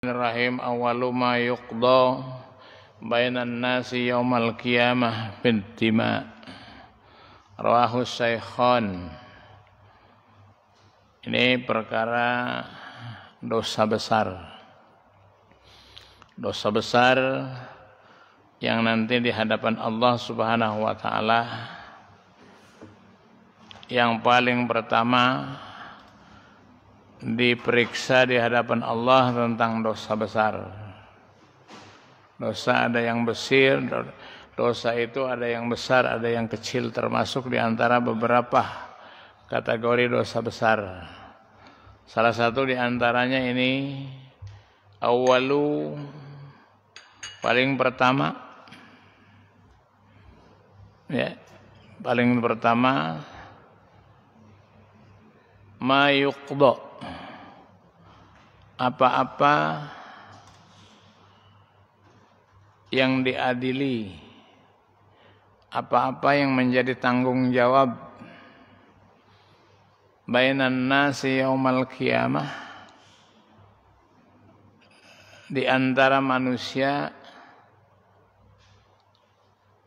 Bismillahirrahmanirrahim. Awwalu ma yuqda bainan nasi yaumal qiyamah bid dima. Rawahu Syaikhan. Ini perkara dosa besar. Dosa besar yang nanti di hadapan Allah Subhanahu wa taala yang paling pertama diperiksa di hadapan Allah tentang dosa besar. Dosa ada yang besar, dosa itu ada yang besar, ada yang kecil, termasuk di antara beberapa kategori dosa besar. Salah satu di antaranya ini awwalu, paling pertama, ya, paling pertama ma yuqda, apa-apa yang diadili, apa-apa yang menjadi tanggung jawab bainan nasi yaumal qiyamah, di antara manusia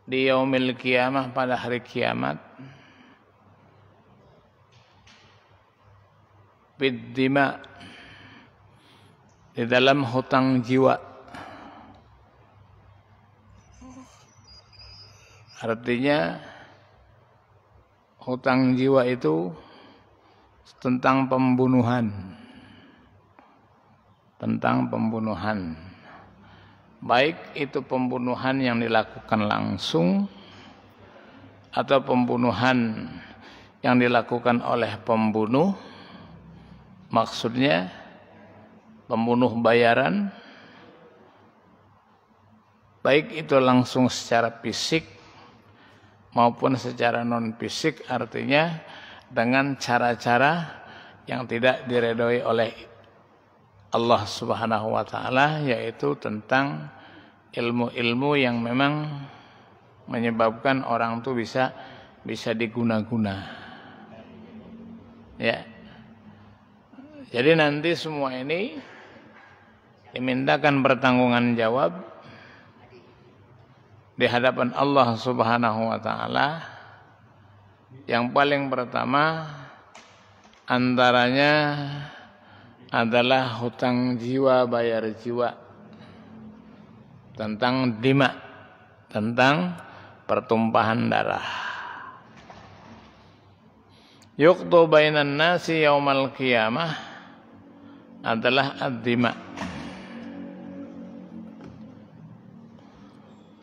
di yaumil qiyamah, pada hari kiamat, biddima, di dalam hutang jiwa. Artinya hutang jiwa itu tentang pembunuhan. Tentang pembunuhan. Baik itu pembunuhan yang dilakukan langsung atau pembunuhan yang dilakukan oleh pembunuh. Maksudnya pembunuh bayaran, baik itu langsung secara fisik maupun secara non fisik, artinya dengan cara-cara yang tidak diredoi oleh Allah Subhanahu wa taala, yaitu tentang ilmu-ilmu yang memang menyebabkan orang itu bisa diguna-guna. Ya. Jadi nanti semua ini dimintakan pertanggungjawaban jawab di hadapan Allah Subhanahu wa taala. Yang paling pertama antaranya adalah hutang jiwa, bayar jiwa, tentang dima, tentang pertumpahan darah. Yuqdu bainan nasi yaumal qiyamah adalah ad-dima.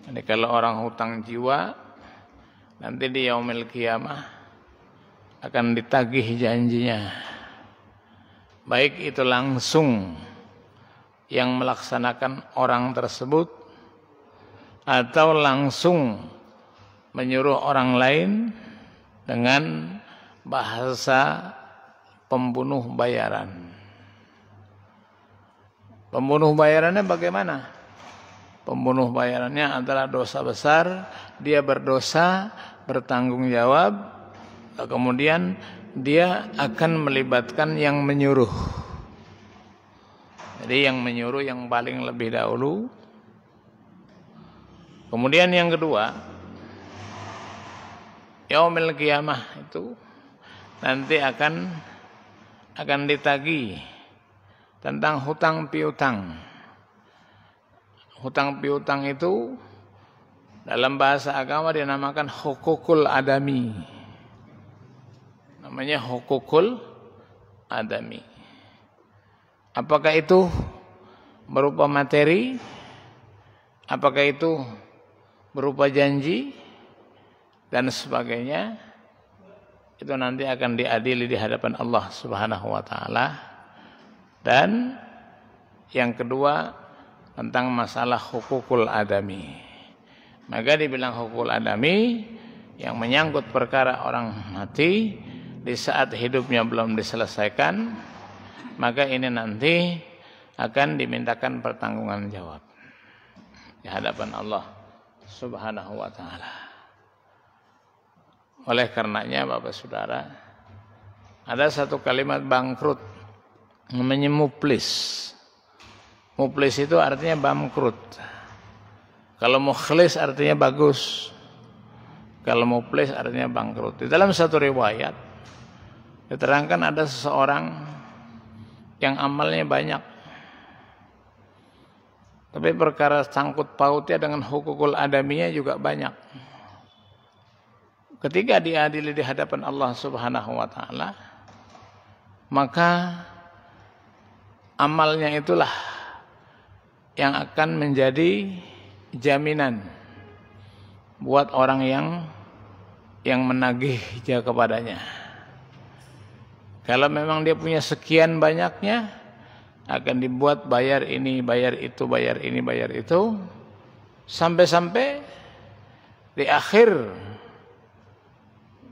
Jadi kalau orang hutang jiwa, nanti di yaumil qiyamah akan ditagih janjinya. Baik itu langsung yang melaksanakan orang tersebut, atau langsung menyuruh orang lain dengan bahasa pembunuh bayaran. Pembunuh bayarannya bagaimana? Pembunuh bayarannya adalah dosa besar, dia berdosa, bertanggung jawab, kemudian dia akan melibatkan yang menyuruh. Jadi yang menyuruh yang paling lebih dahulu. Kemudian yang kedua, yaumil qiyamah itu nanti akan ditagih tentang hutang piutang. Hutang piutang itu dalam bahasa agama dinamakan hukukul adami. Namanya hukukul adami. Apakah itu berupa materi? Apakah itu berupa janji? Dan sebagainya. Itu nanti akan diadili di hadapan Allah Subhanahu wa taala. Dan yang kedua tentang masalah hukukul adami. Maka dibilang hukukul adami yang menyangkut perkara orang mati di saat hidupnya belum diselesaikan, maka ini nanti akan dimintakan pertanggungan jawab di hadapan Allah Subhanahu wa taala. Oleh karenanya Bapak Saudara, ada satu kalimat bangkrut namanya muflis. Muflis itu artinya bangkrut. Kalau mukhlis artinya bagus. Kalau muflis artinya bangkrut. Di dalam satu riwayat diterangkan ada seseorang yang amalnya banyak, tapi perkara sangkut pautnya dengan hukukul adamiyah juga banyak. Ketika diadili di hadapan Allah Subhanahu wa taala, maka amalnya itulah yang akan menjadi jaminan buat orang yang menagih kepadanya. Kalau memang dia punya sekian banyaknya, akan dibuat bayar ini, bayar itu, bayar ini, bayar itu, sampai-sampai di akhir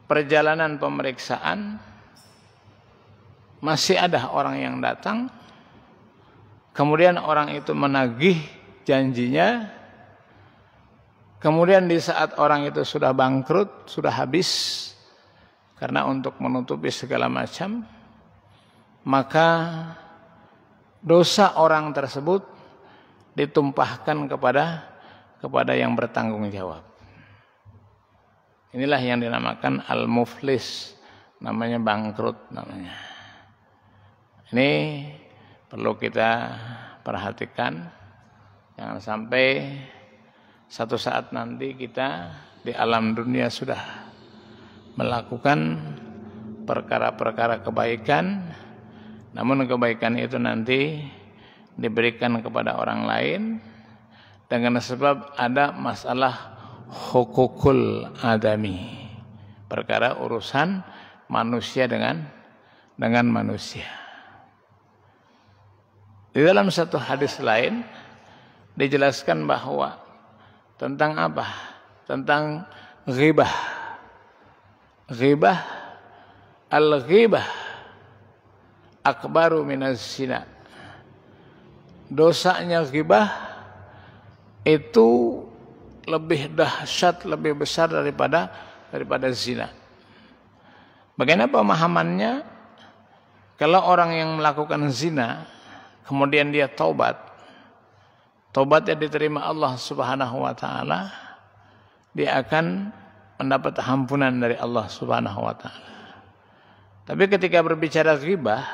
perjalanan pemeriksaan masih ada orang yang datang, kemudian orang itu menagih janjinya, kemudian di saat orang itu sudah bangkrut, sudah habis, karena untuk menutupi segala macam, maka dosa orang tersebut ditumpahkan kepada yang bertanggung jawab. Inilah yang dinamakan al-muflis, namanya bangkrut namanya. Ini perlu kita perhatikan, jangan sampai satu saat nanti kita di alam dunia sudah melakukan perkara-perkara kebaikan, namun kebaikan itu nanti diberikan kepada orang lain dengan sebab ada masalah hukukul adami, perkara urusan manusia dengan manusia. Di dalam satu hadis lain dijelaskan bahwa tentang apa? Tentang ghibah. Ghibah, al-ghibah akbaru minaz zina. Dosanya ghibah itu lebih dahsyat, lebih besar daripada zina. Bagaimana pemahamannya? Kalau orang yang melakukan zina kemudian dia taubatnya diterima Allah Subhanahu wa taala, dia akan mendapat ampunan dari Allah Subhanahu wa taala. Tapi ketika berbicara ghibah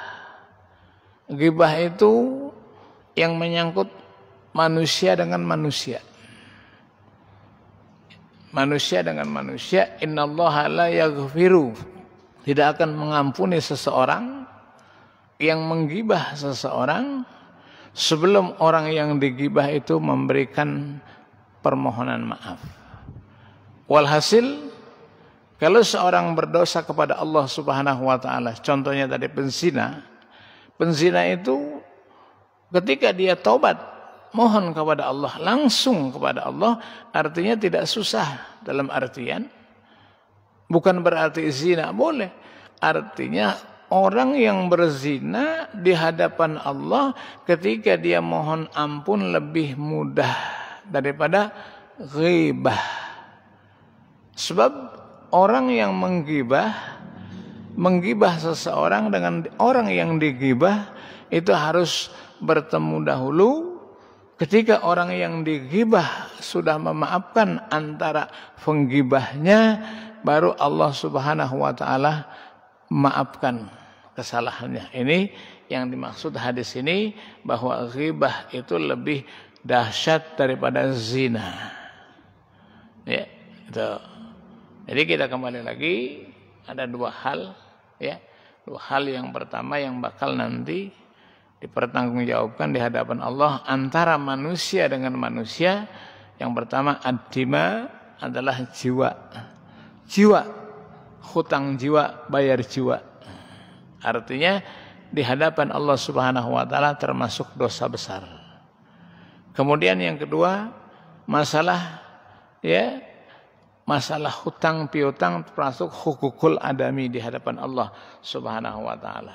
itu yang menyangkut manusia dengan manusia. Manusia dengan manusia, innallaha la yaghfiru, tidak akan mengampuni seseorang yang menggibah seseorang sebelum orang yang digibah itu memberikan permohonan maaf. Walhasil, kalau seorang berdosa kepada Allah Subhanahu wa taala, contohnya tadi penzina itu ketika dia taubat, mohon kepada Allah, langsung kepada Allah, artinya tidak susah, dalam artian bukan berarti zina boleh, artinya orang yang berzina di hadapan Allah ketika dia mohon ampun lebih mudah daripada ghibah. Sebab orang yang menggibah seseorang dengan orang yang digibah itu harus bertemu dahulu. Ketika orang yang digibah sudah memaafkan antara penggibahnya, baru Allah Subhanahu wa taala maafkan kesalahannya. Ini yang dimaksud hadis ini, bahwa ghibah itu lebih dahsyat daripada zina. Ya, itu. Jadi kita kembali lagi, ada dua hal, ya. Dua hal, yang pertama yang bakal nanti dipertanggungjawabkan di hadapan Allah antara manusia dengan manusia. Yang pertama ad-dima, adalah jiwa. Jiwa, hutang jiwa, bayar jiwa. Artinya di hadapan Allah Subhanahu wa taala termasuk dosa besar. Kemudian yang kedua, masalah hutang piutang termasuk hukukul adami di hadapan Allah Subhanahu wa taala.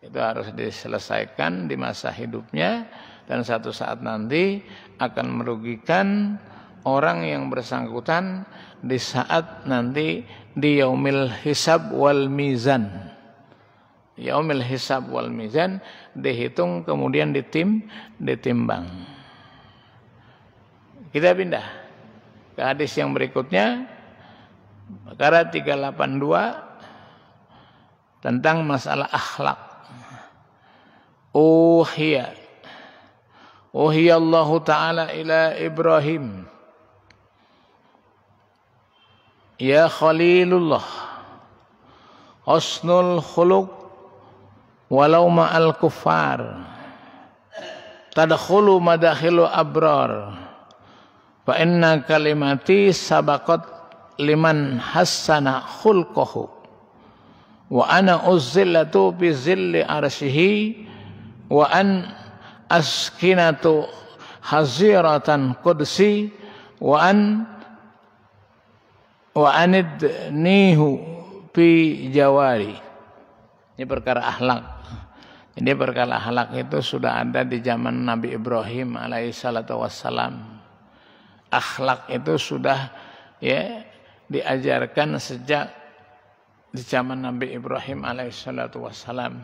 Itu harus diselesaikan di masa hidupnya, dan satu saat nanti akan merugikan orang yang bersangkutan di saat nanti di yaumil hisab wal mizan. yaumil hisab wal mizan, dihitung kemudian ditimbang. Kita pindah ke hadis yang berikutnya, perkara 382 tentang masalah akhlak. Uhiya Allah Ta'ala ila Ibrahim ya Khalilullah husnul khuluq walau ma'al kuffar tadkhulu madakhilu abrar fa inna kalimati sabaqat liman hassana khulquhu wa ana uzzillatu bi zilli arsyihi wa an askinatu haziratan qudsi wa anidnihu fi jawari. Ini perkara akhlak. Ini perkara akhlak itu sudah ada di zaman Nabi Ibrahim alaihissalatu wassalam. Akhlak itu sudah diajarkan sejak di zaman Nabi Ibrahim alaihissalatu wassalam.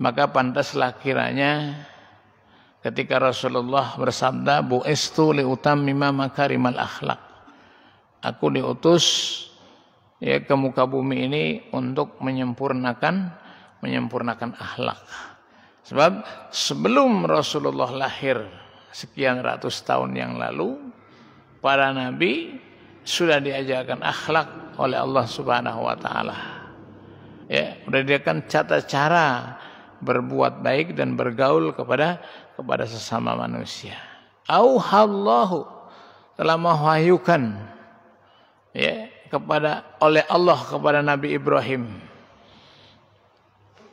Maka pantaslah kiranya ketika Rasulullah bersabda, bu'istu liutammima makarimal akhlak. Aku diutus ke muka bumi ini untuk menyempurnakan akhlak. Sebab sebelum Rasulullah lahir sekian ratus tahun yang lalu, para nabi sudah diajarkan akhlak oleh Allah Subhanahu wa taala. Sudah diajarkan tata cara berbuat baik dan bergaul kepada sesama manusia. Auhallahu telah mewahyukan oleh Allah kepada Nabi Ibrahim.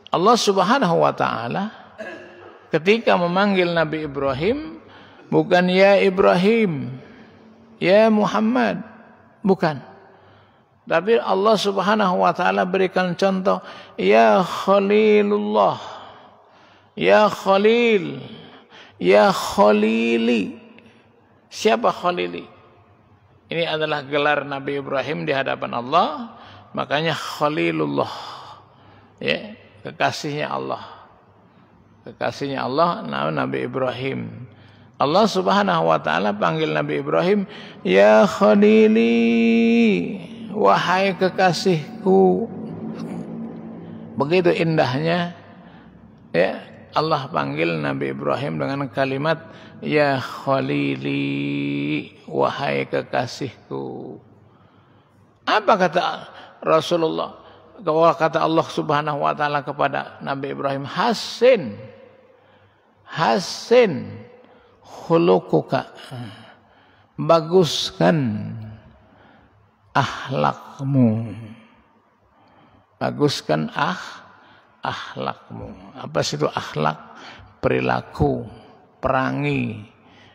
Allah Subhanahu wa taala ketika memanggil Nabi Ibrahim bukan ya Ibrahim, ya Muhammad, bukan. Tapi Allah Subhanahu wa taala berikan contoh ya Khalilullah, ya Khalil, ya Khalili. Siapa Khalili? Ini adalah gelar Nabi Ibrahim di hadapan Allah, makanya Khalilullah. Kekasihnya Allah. Kekasihnya Allah Nabi Ibrahim. Allah Subhanahu wa taala panggil Nabi Ibrahim, ya Khalili, wahai kekasihku. Begitu indahnya Allah panggil Nabi Ibrahim dengan kalimat ya Khalili, wahai kekasihku. Apa kata Rasulullah? Kata Allah Subhanahu wa taala kepada Nabi Ibrahim, Hasin khuluquka. Baguskan akhlakmu. Baguskan akhlakmu. Apa sih itu akhlak? Perilaku, perangi,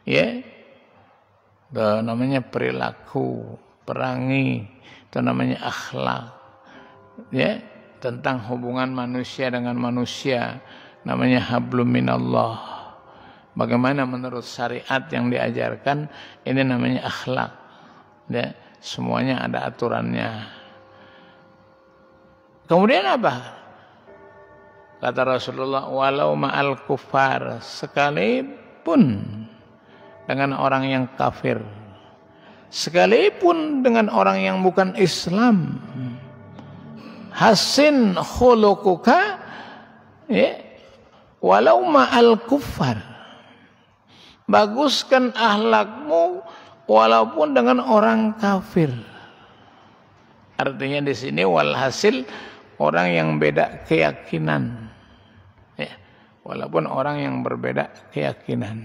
itu namanya perilaku, perangi, itu namanya akhlak. Tentang hubungan manusia dengan manusia, namanya hablum minallah. Bagaimana menurut syariat yang diajarkan, ini namanya akhlak. Semuanya ada aturannya. Kemudian apa? Kata Rasulullah, walau ma'al kufar, sekalipun dengan orang yang kafir, sekalipun dengan orang yang bukan Islam, hasin khuluquka, walau ma'al kufar, baguskan akhlakmu walaupun dengan orang kafir. Artinya di sini walhasil orang yang beda keyakinan. Walaupun orang yang berbeda keyakinan,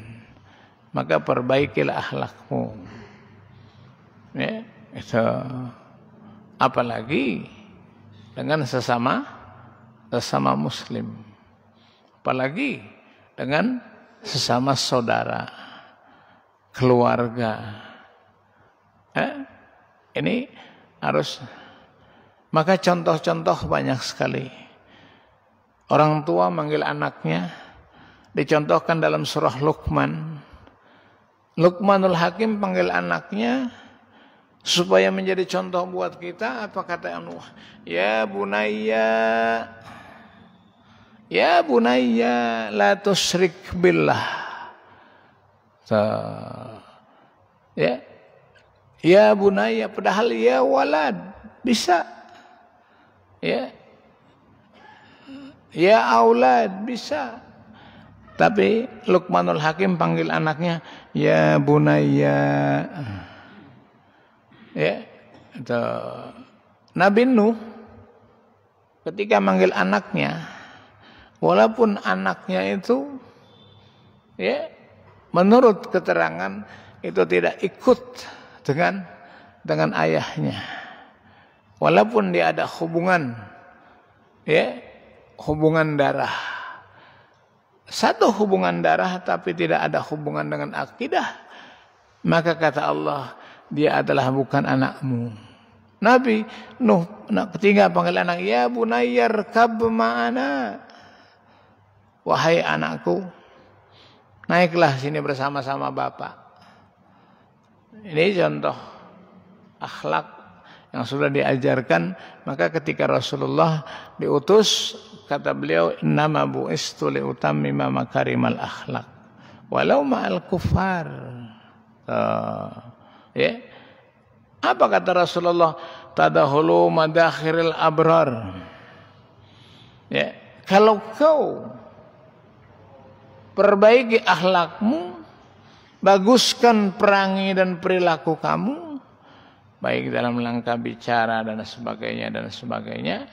maka perbaikilah akhlakmu. Itu apalagi dengan sesama muslim, apalagi dengan sesama saudara, keluarga. Ini harus. Maka contoh-contoh banyak sekali. Orang tua manggil anaknya, dicontohkan dalam surah Luqman. Luqmanul Hakim panggil anaknya supaya menjadi contoh buat kita. Apa kata Nuh? Ya bunayya, Ya bunayya la tusyrik billah. Ya. Ya bunayya, padahal ya walad bisa. Ya. Ya aulad bisa. Tapi Luqmanul Hakim panggil anaknya ya bunayya. Ya. Itu. Nabi Nuh ketika manggil anaknya, walaupun anaknya itu ya menurut keterangan itu tidak ikut dengan ayahnya, walaupun dia ada hubungan ya hubungan darah, satu hubungan darah tapi tidak ada hubungan dengan akidah, maka kata Allah dia adalah bukan anakmu. Nabi Nuh ketika panggil anak, ya bunayyar kab ma'ana, wahai anakku naiklah sini bersama-sama bapak. Ini contoh akhlak yang sudah diajarkan. Maka ketika Rasulullah diutus, kata beliau, innama bu'istu liutammima makarimal akhlak walau ma'al kufar. Ya. Apa kata Rasulullah? Tadahulu madakhiril abrar. Ya. Kalau kau perbaiki akhlakmu, baguskan perangi dan perilaku kamu, baik dalam langkah bicara dan sebagainya,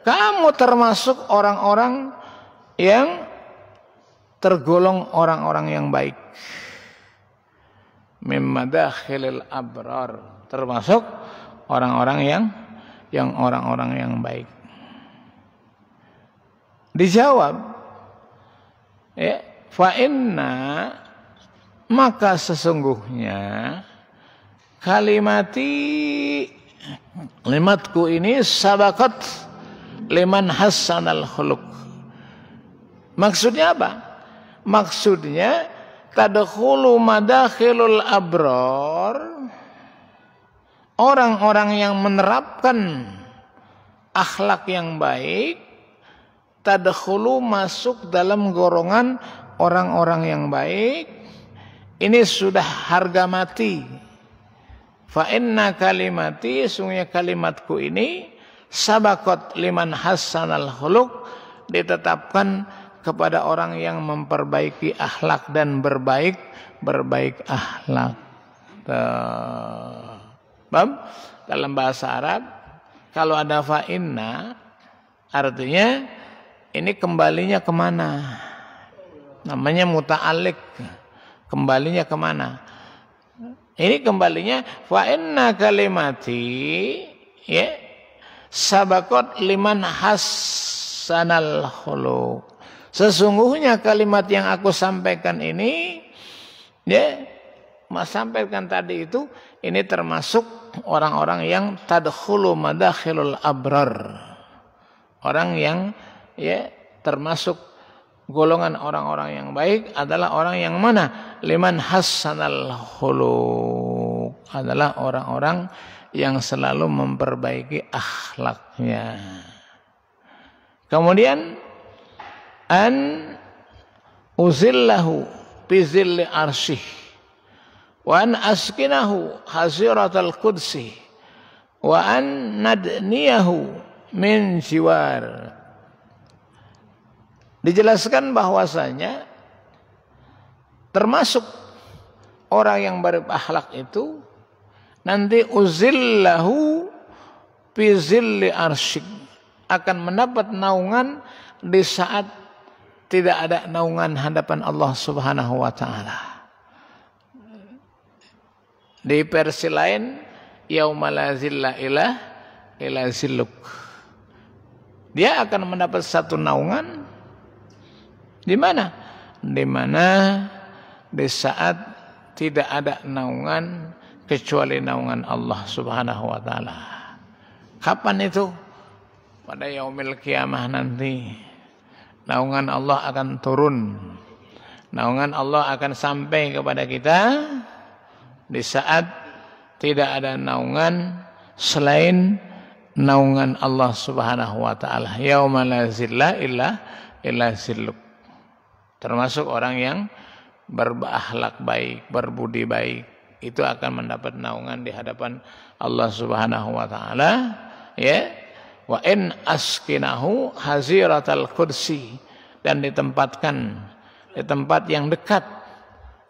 kamu termasuk orang-orang yang tergolong orang-orang yang baik. Mimadakhilil abrar, termasuk orang-orang yang baik. Dijawab, ya, fa inna, maka sesungguhnya kalimatku ini sabakat liman hasanal khuluq. Maksudnya apa? Maksudnya tadkhulu madakhilul abrar, orang-orang yang menerapkan akhlak yang baik, tadkhulu masuk dalam golongan orang-orang yang baik. Ini sudah harga mati. Fa inna kalimati, sungguhnya kalimatku ini sabaqat liman hasanal khuluq, ditetapkan kepada orang yang memperbaiki akhlak dan berbaik akhlak. Dalam bahasa Arab kalau ada fa inna, artinya ini kembalinya kemana? Namanya muta'alliq. Kembalinya kemana? Ini kembalinya fa inna kalimati, ya, sabaqat liman hasanal khuluq. Sesungguhnya kalimat yang aku sampaikan ini, ya, sampaikan tadi itu, ini termasuk orang-orang yang tadkhulu madakhilul abrar. Orang yang, ya, termasuk golongan orang-orang yang baik adalah orang yang mana? Liman hasanal khuluq, adalah orang-orang yang selalu memperbaiki akhlaknya. Kemudian an uzillahu bi zilli arsyih wa an askinahu haziratal qudsi wa an nadniyahu min jiwar. Dijelaskan bahwasanya termasuk orang yang berakhlak itu nanti uzillahu bi zilli arsyih, akan mendapat naungan di saat tidak ada naungan hadapan Allah Subhanahu wa taala. Di versi lain, yauma la zilla illa zilluk. Dia akan mendapat satu naungan di mana? Di mana di saat tidak ada naungan kecuali naungan Allah Subhanahu wa taala. Kapan itu? Pada yaumil kiamah nanti. Naungan Allah akan turun. Naungan Allah akan sampai kepada kita di saat tidak ada naungan selain naungan Allah Subhanahu wa taala. Yauma la zilla illa zilluk. Termasuk orang yang berakhlak baik, berbudi baik, itu akan mendapat naungan di hadapan Allah Subhanahu wa taala, ya. Wa in askinahu haziratal kursi, dan ditempatkan di tempat yang dekat,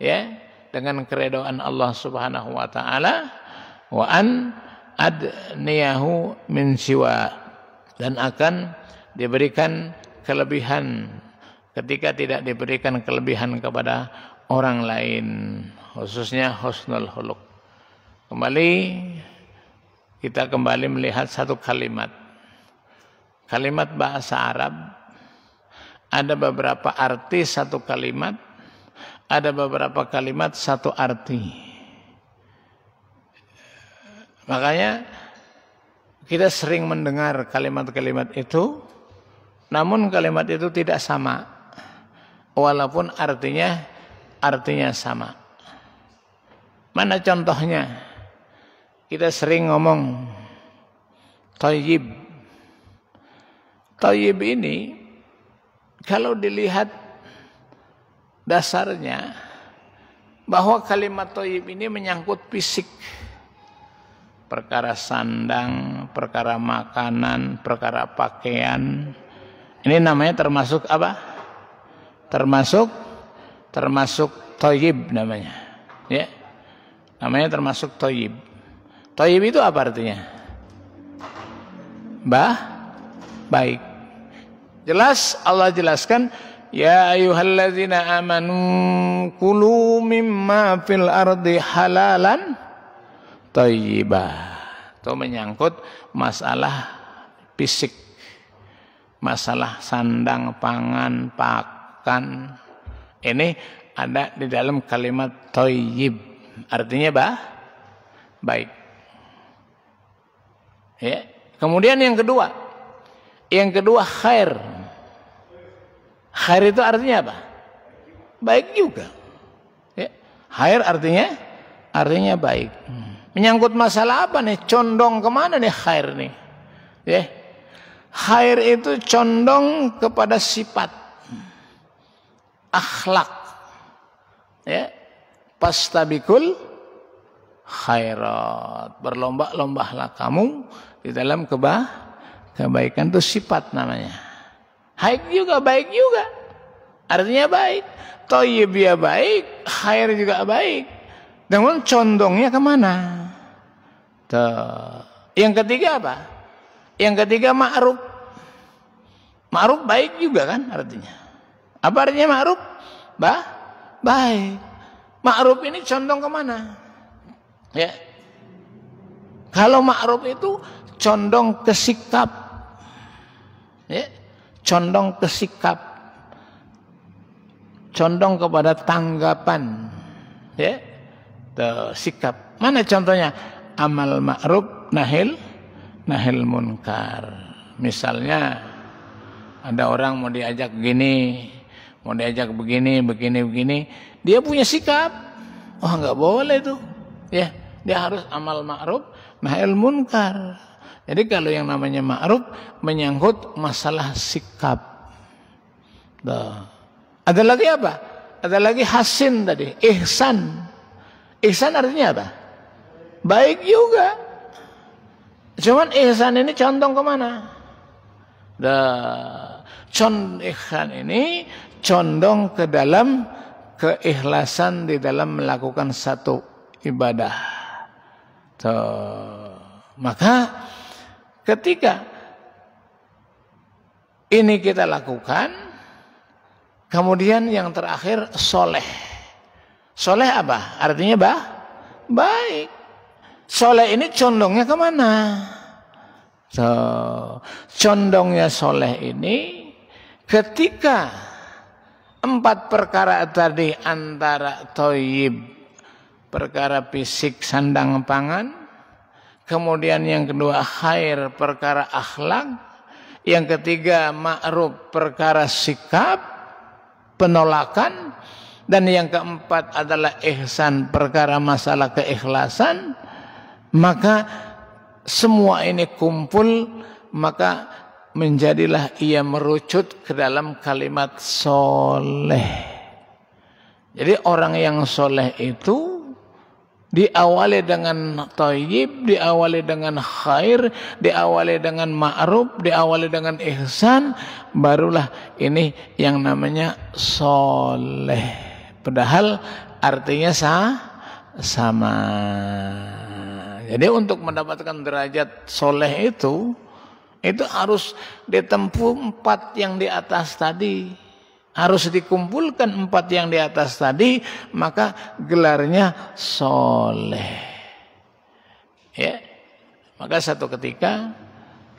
ya, dengan keridhaan Allah Subhanahu wa taala. Wa an adniyahu min siwa, dan akan diberikan kelebihan ketika tidak diberikan kelebihan kepada orang lain, khususnya husnul khuluq. Kita kembali melihat satu kalimat bahasa Arab. Ada beberapa arti satu kalimat, ada beberapa kalimat satu arti. Makanya kita sering mendengar kalimat-kalimat itu, namun kalimat itu tidak sama, walaupun artinya sama. Mana contohnya? Kita sering ngomong thayyib. Thayyib ini kalau dilihat dasarnya, bahwa kalimat thayyib ini menyangkut fisik. Perkara sandang, perkara makanan, perkara pakaian. Ini namanya termasuk apa? Termasuk thayyib namanya. Ya. Namanya termasuk thayyib. Thayyib itu apa artinya? Baik. Jelas Allah jelaskan, ya ayyuhalladzina amanu kulu mimma fil ardi halalan thayyibah. Itu menyangkut masalah fisik, masalah sandang, pangan, pakan. Ini ada di dalam kalimat thayyib. Artinya baik. Ya. Kemudian yang kedua khair. Khair itu artinya apa? Baik juga. Ya. Khair artinya baik. Menyangkut masalah apa nih? Condong kemana nih khair nih? Ya. Khair itu condong kepada sifat, akhlak. Ya. Pastabikul khairat. Berlomba-lombalah kamu di dalam kebaikan, itu sifat namanya. Baik juga. Artinya baik. Thayyib ya baik, khair juga baik. Namun condongnya kemana? Yang ketiga apa? Yang ketiga ma'ruf. Ma'ruf baik juga kan artinya. Apa artinya ma'ruf? Baik. Ma'ruf ini condong kemana? Ya. Kalau ma'ruf itu condong ke sikap. Ya. Condong ke sikap. Condong kepada tanggapan. Ya. Sikap. Mana contohnya? Amal ma'ruf, nahil munkar. Misalnya ada orang mau diajak begini, dia punya sikap, oh nggak boleh tuh, ya dia harus amal ma'ruf, nahil munkar. Jadi kalau yang namanya ma'ruf menyangkut masalah sikap. Ada lagi apa? Ada lagi hasin tadi, ihsan. Ihsan artinya apa? Baik juga. Cuman ihsan ini condong kemana? Ihsan ini condong ke dalam keikhlasan di dalam melakukan satu ibadah. Maka ketika ini kita lakukan, kemudian yang terakhir soleh. Soleh apa? Artinya baik. Soleh ini condongnya kemana? Condongnya soleh ini ketika 4 perkara tadi, antara thayyib, perkara fisik sandang pangan, kemudian yang kedua khair, perkara akhlak, yang ketiga ma'ruf, perkara sikap, penolakan, dan yang keempat adalah ihsan, perkara masalah keikhlasan. Maka semua ini kumpul, maka menjadilah ia merucut ke dalam kalimat soleh. Jadi orang yang soleh itu diawali dengan thayyib, diawali dengan khair, diawali dengan ma'ruf, diawali dengan ihsan, barulah ini yang namanya soleh. Padahal artinya sama. Jadi untuk mendapatkan derajat soleh itu harus ditempuh 4 yang di atas tadi. Harus dikumpulkan 4 yang di atas tadi, maka gelarnya soleh. Ya, maka satu ketika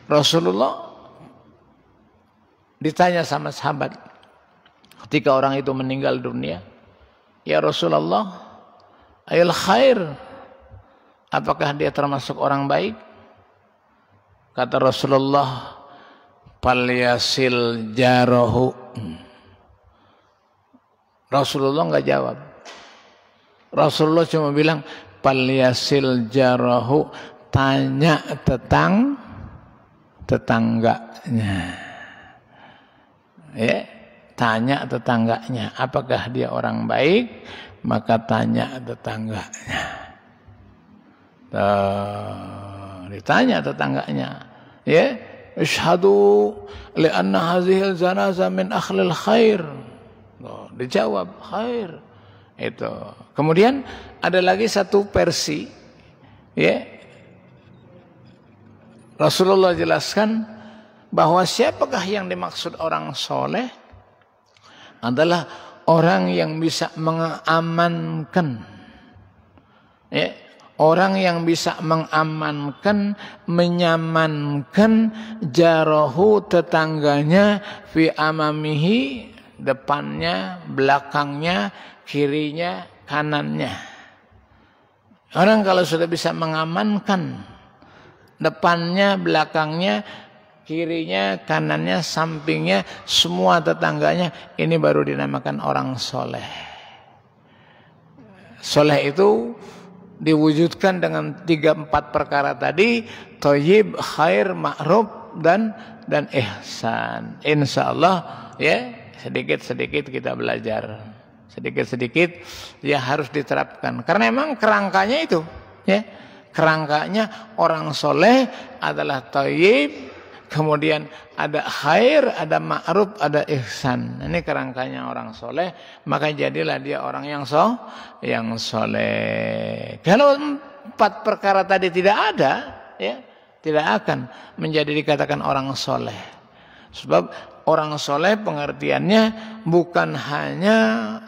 Rasulullah ditanya sama sahabat, ketika orang itu meninggal dunia, ya Rasulullah, ayul khair, apakah dia termasuk orang baik? Kata Rasulullah, palyasil jarahu. Rasulullah enggak jawab. Rasulullah cuma bilang, palyasil jarahu, tanya tetangganya. Ya, tanya tetangganya, apakah dia orang baik? Maka tanya tetangganya. Ditanya tetangganya, ya, isyhadu li anna hadhil janazah min akhlil khair. Dijawab khair. Itu. Kemudian ada lagi satu versi, ya. Rasulullah jelaskan bahwa siapakah yang dimaksud orang soleh adalah orang yang bisa mengamankan, ya, orang yang bisa mengamankan, menyamankan jarahu tetangganya, fi amamihi, depannya, belakangnya, kirinya, kanannya. Orang kalau sudah bisa mengamankan depannya, belakangnya, kirinya, kanannya, sampingnya, semua tetangganya, ini baru dinamakan orang soleh. Soleh itu diwujudkan dengan 3-4 perkara tadi, thayyib, khair, ma'ruf, dan ihsan. Insyaallah, ya, sedikit-sedikit kita belajar. Sedikit-sedikit ya harus diterapkan. Karena memang kerangkanya itu, ya. Kerangkanya orang soleh adalah thayyib, kemudian ada khair, ada ma'ruf, ada ihsan. Ini kerangkanya orang soleh, maka jadilah dia orang yang soleh. Kalau 4 perkara tadi tidak ada, ya, tidak akan menjadi dikatakan orang soleh. Sebab orang soleh pengertiannya bukan hanya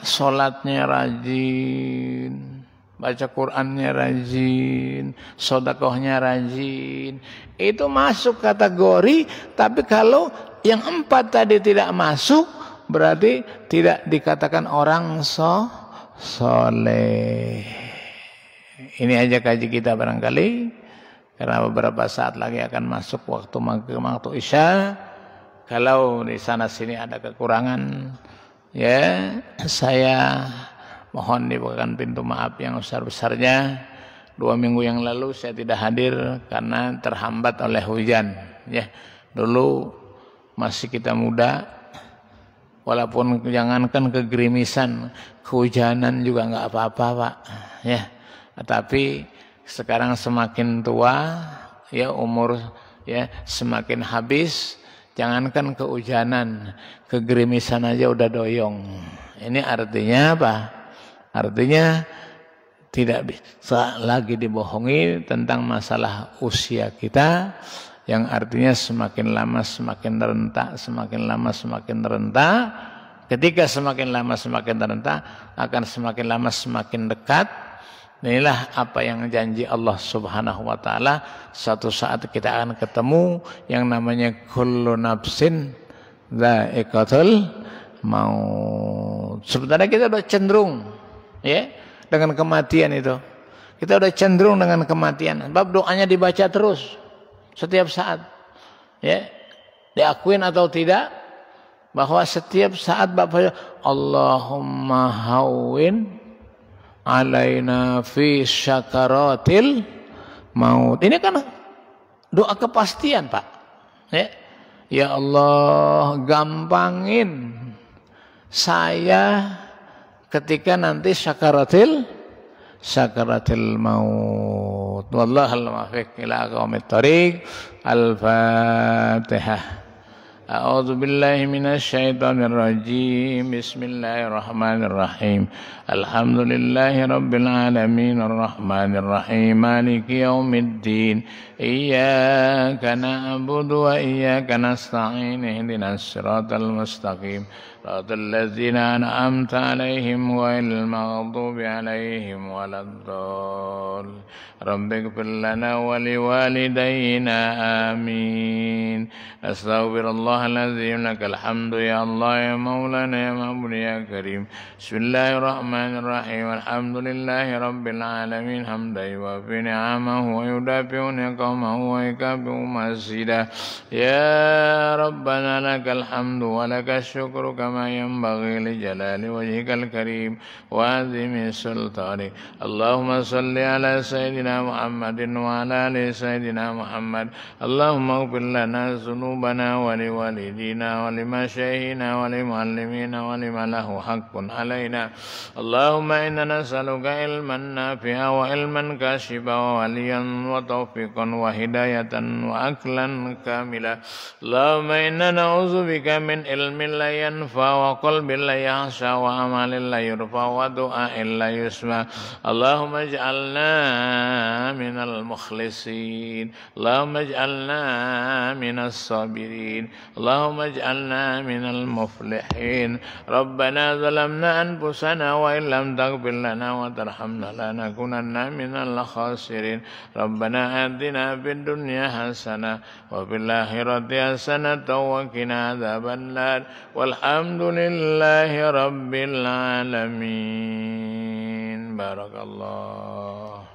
sholatnya rajin, baca Qur'annya rajin, sedekahnya rajin. Itu masuk kategori, tapi kalau yang 4 tadi tidak masuk, berarti tidak dikatakan orang soleh. Ini aja kaji kita barangkali, karena beberapa saat lagi akan masuk waktu maghrib, waktu isya. Kalau di sana sini ada kekurangan, ya saya mohon dibukakan pintu maaf yang besar-besarnya. 2 minggu yang lalu saya tidak hadir karena terhambat oleh hujan. Ya, dulu masih kita muda, walaupun jangankan kegerimisan, kehujanan juga nggak apa-apa, Pak. Ya, tapi sekarang semakin tua, ya umur ya semakin habis. Jangankan kehujanan, kegerimisan aja udah doyong. Ini artinya apa? Artinya tidak bisa lagi dibohongi tentang masalah usia kita, yang artinya semakin lama semakin rentak, semakin lama semakin rentak. Ketika semakin lama semakin rentak, akan semakin lama semakin dekat. Inilah apa yang janji Allah Subhanahu wa taala, suatu saat kita akan ketemu yang namanya kullu nafsin dha'iqatul maut. Sebenarnya kita sudah cenderung, ya, dengan kematian itu. Kita sudah cenderung dengan kematian. Sebab doanya dibaca terus setiap saat. Ya. Diakuin atau tidak bahwa setiap saat Bapak Allahumma hawwin alaina fi syakaratil maut. Ini kan Doa kepastian, Pak. Ya Allah, gampangin saya ketika nanti sakaratil maut. Wallahul muwaffiq ila aqwamit thoriq. Al-Fatihah. A'udzu billahi minasy syaithanir rajim. Bismillahirrahmanirrahim. Alhamdulillahi rabbil alamin arrahmanir rahim maliki yaumiddin. Iyyaka na'budu wa iyyaka nasta'in ihdinas siratal mustaqim. Siratal ladzina an'amta 'alaihim ghairil maghdubi 'alaihim waladdallin. Rabbighfir lana wa liwalidayna amin. Astaghfirullahaladzim lakal hamdu ya Allah ya maulana ya ma'bud ya karim. Bismillahirrahmanirrahim. Alhamdulillahi rabbil alamin hamdan yuwafi ni'amahu wa yudafi'u niqamahu wa yakafi'u mazida. Ya Rabbana lakal hamdu wa lakas syukru kama yanbaghi li jalali wajhikal karim wa azimi sultani. Allahumma salli ala sayyidina Muhammadin wa ala ali sayyidina Muhammad. Allahumma ighfir lana dhunubana wa liwalidina wa limasyayikhina wa limuallimina wa liman lahu haqqun alaina. Allahumma inna nas'aluka ilman nafi'a wa ilman kashifa wa waliyan wa taufiqan wa hidayatan wa aklan kamila. Allahumma inna na'udzubika min ilmin la yanfa wa qalbin la yahsha wa amalin la yurfa wa du'ain la yusma. Allahumma ij'alna minal mukhlisin. Allahumma ij'alna minas sabirin. Allahumma ij'alna minal muflihin. Rabbana zalamna anfusana wa illam taghfir lana wa tarhamna lanakunanna minal khasirin. Rabbana atina fid dunya hasanah wa fil akhirati hasanah wa qina adzabannar. Walhamdulillahi rabbil alamin. Barakallah.